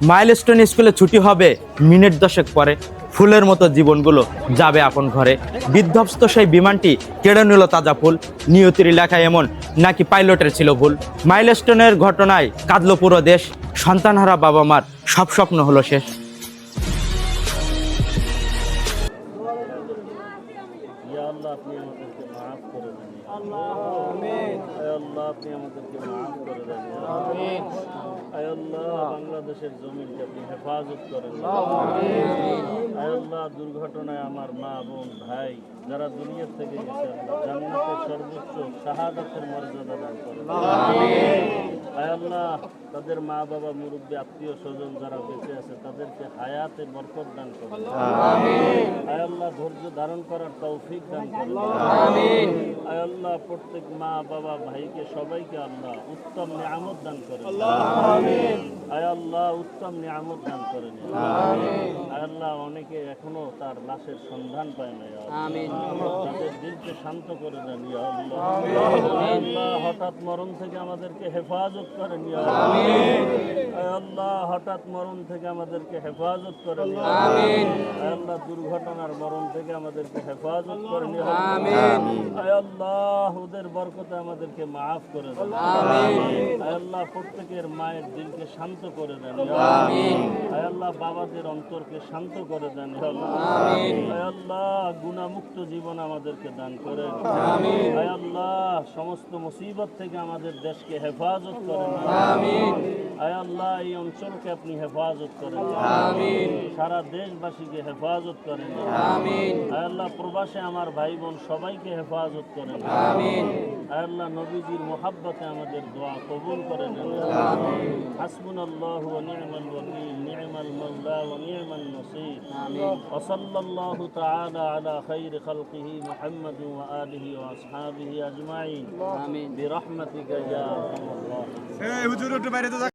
Milestone স্কুলে ছুটি হবে মিনিট 10 পরে। ফুলের মতো জীবনগুলো যাবে আপন ঘরে। বিধ্বস্ত সেই বিমানটি কেড়ে নিল তাজা ফুল। নিয়তির লেখা এমন নাকি পাইলটের ছিল ভুল। মাইলস্টোনের ঘটনায় কাঁদলো পুরো দেশ। সন্তানহারা বাবা মার সব স্বপ্ন হলো শেষ। ইয়া আল্লাহ আপনি আমাদেরকে মাফ করে দেন আয় আল্লাহ আপনি আমাদেরকে মাফ করে দেন আয় আল্লাহ বাংলাদেশের জমিনকে আপনি হেফাজত করেন আয় আল্লাহ দুর্ঘটনায় আমার মা বোন ভাই যারা দুনিয়ার থেকে গেছে আল্লাহ জান্নাতের সর্বোচ্চ শাহাদাতের মর্যাদা দান করেন আয় আল্লাহ তাদের মা বাবা মুরব্বী আত্মীয় স্বজন যারা বেঁচে আছে তাদেরকে হায়াতে বরকত দান করেন আয় আল্লাহ ধৈর্য ধারণ করার তৌফিক দান করেন আয় আল্লাহ প্রত্যেক মা বাবা ভাইকে সবাইকে আল্লাহ উত্তম নিয়ামত দান করেন আয় আল্লাহ উত্তম নিয়ামত দান করেন আয় আল্লাহ অনেকে এখনো তার লাশের সন্ধান পায় না তাদের দিলকে শান্ত করে দেন ইয়া আল্লাহ আল্লাহ হঠাৎ মরণ থেকে আমাদেরকে হেফাজত করেন ইয়া আল্লাহ হঠাৎ মরণ থেকে আমাদেরকে হেফাজত করেন আল্লাহ দুর্ঘটনার মরণ থেকে আমাদেরকে হেফাজত করেন আল্লাহ ওদের বরকতে আমাদেরকে মাফ করে দেন আল্লাহ প্রত্যেকের মায়ের দিলকে শান্ত করে দেন আল্লাহ বাবাদের অন্তরকে শান্ত করে দেন আল্লাহ গুনাহমুক্ত জীবন আমাদেরকে দান করেন আল্লাহ সমস্ত মুসিবত থেকে আমাদের দেশকে হেফাজত করেন আয় আল্লাহ এই অঞ্চলকে আপনি হেফাজত করেন সারা দেশবাসীকে হেফাজত করেন আয় আল্লাহ প্রবাসে আমার ভাই বোন সবাইকে হেফাজত করেন আয় আল্লাহ নবীজির মোহাব্বতে আমাদের দোয়া কবুল করেন হাসবুনাল্লাহু ওয়া নি'মাল ওয়াকিল নি'মাল মাওলা ওয়া নি'মান নাসির ওয়া সাল্লাল্লাহু তাআলা আলা খাইরি খালকিহি মুহাম্মাদ ওয়া আলিহি ওয়া আসহাবিহি আজমাইন আমিন বিরহমাতিকা ইয়া আরহামার রাহিমিন।